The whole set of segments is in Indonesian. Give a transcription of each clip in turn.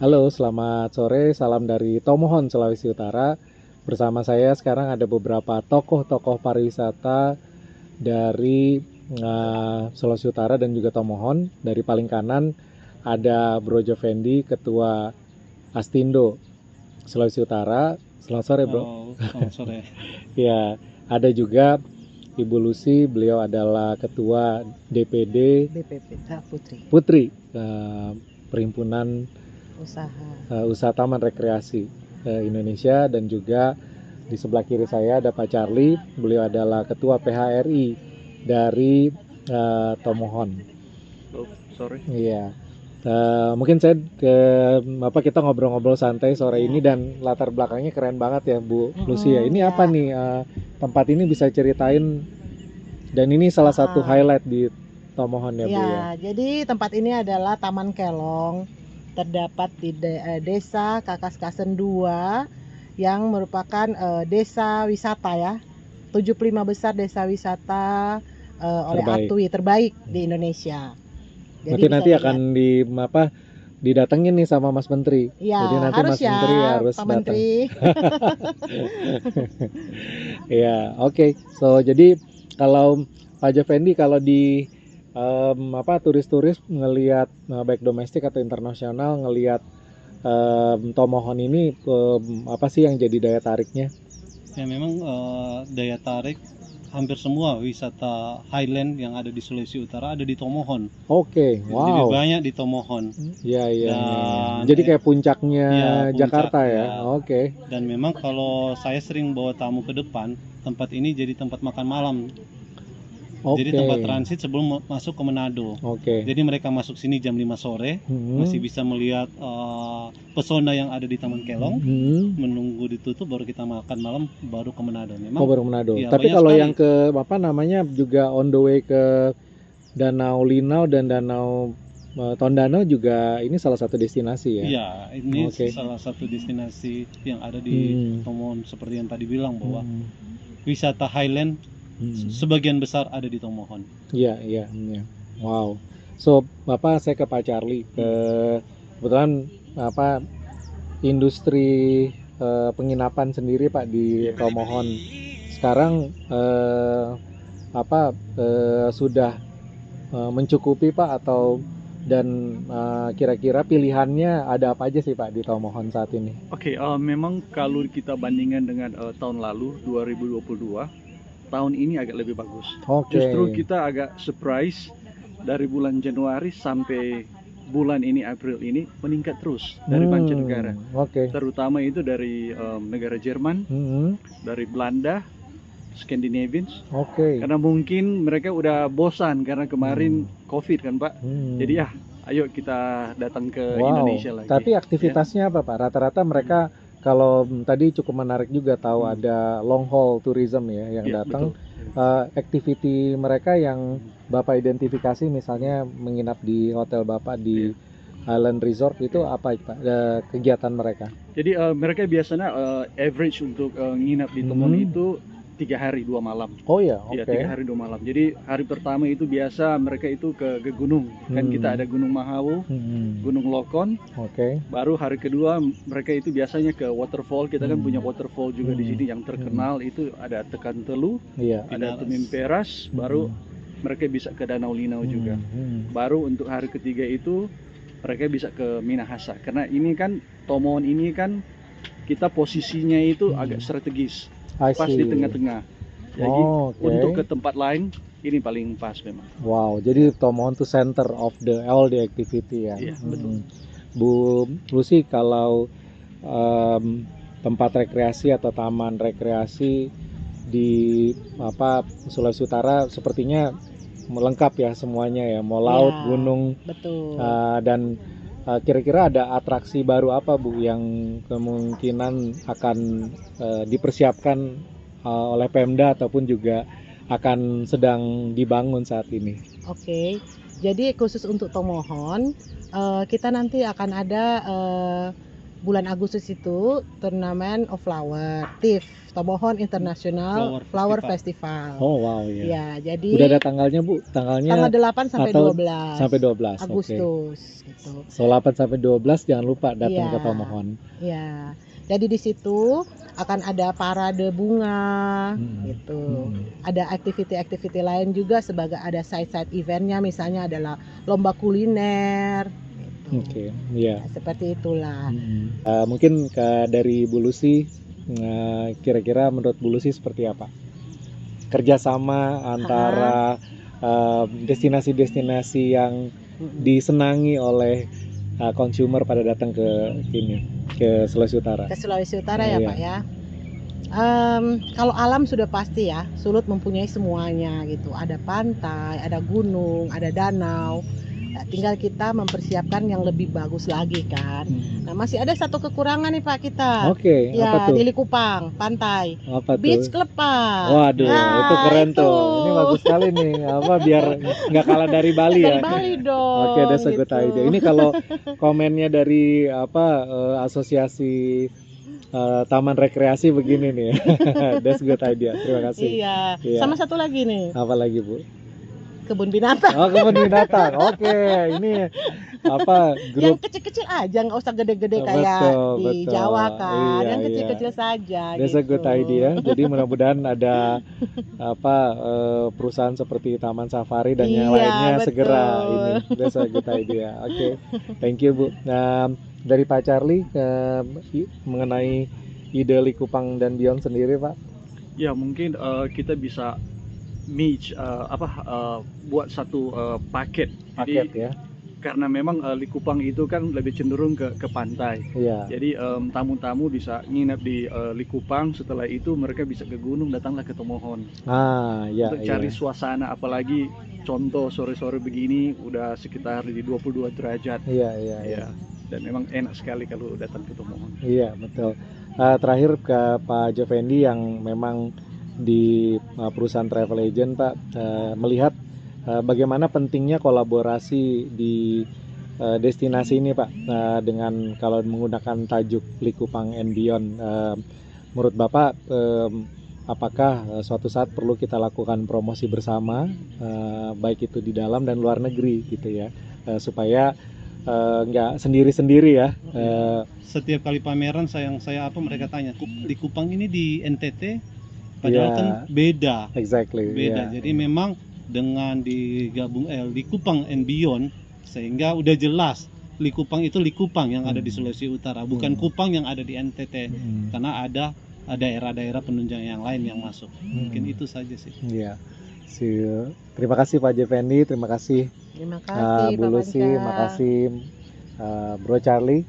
Halo, selamat sore. Salam dari Tomohon, Sulawesi Utara. Bersama saya sekarang ada beberapa tokoh-tokoh pariwisata dari Sulawesi Utara dan juga Tomohon. Dari paling kanan ada Bro Jovendi, Ketua Astindo Sulawesi Utara. Selamat sore, Bro. Halo, selamat sore. Ya, ada juga Ibu Lucy, beliau adalah Ketua DPD BPP Kak Putri Putri, Perhimpunan Usaha. Usaha Taman Rekreasi Indonesia, dan juga di sebelah kiri saya ada Pak Charlie, beliau adalah Ketua PHRI dari Tomohon. Sore. Iya. Mungkin saya kita ngobrol-ngobrol santai sore ini, dan latar belakangnya keren banget ya Bu Lucy ya. Ini ya. apa nih tempat ini, bisa ceritain? Dan ini salah satu highlight di Tomohon ya Bu ya. Ya, jadi tempat ini adalah Taman Kelong, terdapat di Desa Kakaskasen 2 yang merupakan desa wisata ya. 75 besar desa wisata oleh Terbaik. ATUI terbaik di Indonesia. Berarti nanti akan didatengin nih sama Mas Menteri. Ya, jadi nanti harus Mas Menteri harus Pak datang. Menteri. Ya, oke. So, jadi kalau Pak Jovendi, kalau di turis-turis ngelihat baik domestik atau internasional ngelihat Tomohon ini, apa sih yang jadi daya tariknya? Ya memang daya tarik hampir semua wisata Highland yang ada di Sulawesi Utara ada di Tomohon. Oke, Lebih wow. banyak di Tomohon. Iya. Dan Jadi kayak puncaknya ya, Jakarta puncak, ya. ya. Oke. Dan memang kalau saya sering bawa tamu ke depan, tempat ini jadi tempat makan malam. Jadi tempat transit sebelum masuk ke Manado. Oke. Jadi mereka masuk sini jam 5 sore, masih bisa melihat pesona yang ada di Taman Kelong. Menunggu ditutup baru kita makan malam, baru ke Manado. Memang baru Manado. ya, Tapi banyak kalau sekali. yang ke juga on the way ke Danau Linau dan Danau Tondano juga, ini salah satu destinasi ya? Iya, ini Oke. salah satu destinasi yang ada di Tomohon, seperti yang tadi bilang bahwa wisata Highland sebagian besar ada di Tomohon. Iya. Wow. So, saya ke Pak Charlie. Kebetulan industri penginapan sendiri Pak di Tomohon sekarang sudah mencukupi Pak, atau kira-kira pilihannya ada apa aja sih Pak di Tomohon saat ini? Oke, memang kalau kita bandingkan dengan tahun lalu 2022, tahun ini agak lebih bagus. Justru kita agak surprise dari bulan Januari sampai bulan ini, April ini, meningkat terus dari mancanegara. Terutama itu dari negara Jerman, dari Belanda, Scandinavians. Karena mungkin mereka udah bosan karena kemarin COVID kan Pak. Jadi ayo kita datang ke Indonesia lagi. Tapi aktivitasnya apa Pak? Rata-rata mereka, kalau tadi cukup menarik juga tahu ada long haul tourism ya yang datang. Activity mereka yang Bapak identifikasi, misalnya menginap di hotel Bapak di Island Resort, itu apa Pak kegiatan mereka? Jadi mereka biasanya average untuk nginap di Tomohon itu 3 hari 2 malam. Oh ya, oke. Ya, 3 hari 2 malam. Jadi hari pertama itu biasa mereka itu ke gunung. Kan kita ada Gunung Mahawu, Gunung Lokon. Baru hari kedua mereka itu biasanya ke waterfall. Kita kan punya waterfall juga di sini yang terkenal, itu ada Tekan Telu, ada Tumim Peras. Baru mereka bisa ke Danau Linau juga. Baru untuk hari ketiga itu mereka bisa ke Minahasa. Karena ini kan Tomohon ini kan kita posisinya itu agak strategis. Pas di tengah-tengah. Jadi untuk ke tempat lain ini paling pas memang. Wow, jadi Tomohon itu center of all the activity ya. Iya, betul. Bu Lucy, kalau tempat rekreasi atau taman rekreasi di Sulawesi Utara sepertinya melengkap ya semuanya ya, mau laut, gunung, betul. Dan kira-kira ada atraksi baru apa Bu yang kemungkinan akan dipersiapkan oleh Pemda ataupun juga akan sedang dibangun saat ini? Oke, jadi khusus untuk Tomohon kita nanti akan ada bulan Agustus itu turnamen of flower, TIF, Tomohon International Flower Festival. Oh wow ya. Ya, jadi udah ada tanggalnya Bu? Tanggalnya tanggal 8 sampai 12. Sampai 12 Agustus gitu. So 8 sampai 12 jangan lupa datang ke Tomohon. Iya. Jadi di situ akan ada parade bunga gitu. Ada aktiviti-aktiviti lain juga sebagai ada side-side eventnya, misalnya adalah lomba kuliner. Oke, iya. Seperti itulah. Mungkin dari Bu Lucy, kira-kira menurut Bu Lucy seperti apa? Kerjasama antara destinasi-destinasi yang disenangi oleh consumer pada datang ke sini, ke Sulawesi Utara. Ke Sulawesi Utara ya Pak ya. Kalau alam sudah pasti ya, Sulut mempunyai semuanya gitu. Ada pantai, ada gunung, ada danau. Nah, tinggal kita mempersiapkan yang lebih bagus lagi kan. Nah, masih ada satu kekurangan nih Pak kita. Oke, ya, apa tuh? di Likupang, pantai. Apa Beach tuh? Club Pak. Waduh, itu keren tuh. Ini bagus sekali nih. Biar nggak kalah dari Bali ya. Dari Bali dong. Oke, that's a good idea. Ini kalau komennya dari asosiasi taman rekreasi begini nih. That's good idea. Terima kasih. Iya. Sama satu lagi nih. Apa lagi Bu? Kebun binatang. Oh, kebun binatang. Oke, ini grup yang kecil-kecil aja, nggak usah gede-gede kayak di Jawa kan. Yang kecil-kecil saja. That's a good idea. Jadi mudah-mudahan ada perusahaan seperti Taman Safari dan yang lainnya segera ini. That's a good idea. Oke. Thank you Bu. Nah, dari Pak Charlie mengenai ide Likupang dan Beyond sendiri Pak. Ya, mungkin kita bisa buat satu paket ya. Karena memang Likupang itu kan lebih cenderung ke pantai. Iya. Jadi tamu-tamu bisa nginep di Likupang, setelah itu mereka bisa ke gunung, datanglah ke Tomohon. Untuk cari suasana, apalagi contoh sore-sore begini udah sekitar di 22 derajat. Iya. Dan memang enak sekali kalau datang ke Tomohon. Iya, betul. Terakhir ke Pak Jofendi yang memang di perusahaan travel agent Pak, melihat bagaimana pentingnya kolaborasi di destinasi ini Pak, dengan kalau menggunakan tajuk Likupang and Beyond. Menurut Bapak, apakah suatu saat perlu kita lakukan promosi bersama, baik itu di dalam dan luar negeri gitu ya, supaya nggak sendiri-sendiri ya. Setiap kali pameran mereka tanya, Likupang ini di NTT padahal kan beda. Exactly. Beda. Jadi memang dengan digabung Likupang and Beyond, sehingga udah jelas Likupang itu Likupang yang ada di Sulawesi Utara, bukan Kupang yang ada di NTT. Karena ada daerah-daerah penunjang yang lain yang masuk. Mungkin itu saja sih. Iya. Terima kasih Pak Jeffendi, terima kasih Bu Lucy, terima kasih Bro Charlie.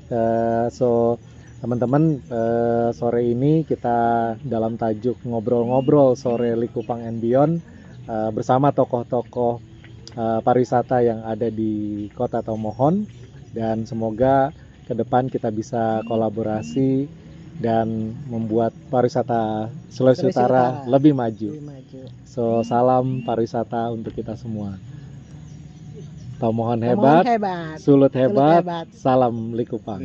Teman-teman, sore ini kita dalam tajuk ngobrol-ngobrol sore Likupang and Beyond bersama tokoh-tokoh pariwisata yang ada di Kota Tomohon, dan semoga ke depan kita bisa kolaborasi dan membuat pariwisata Sulawesi Utara lebih maju. Salam pariwisata untuk kita semua. Tomohon hebat, Sulut hebat, salam Likupang.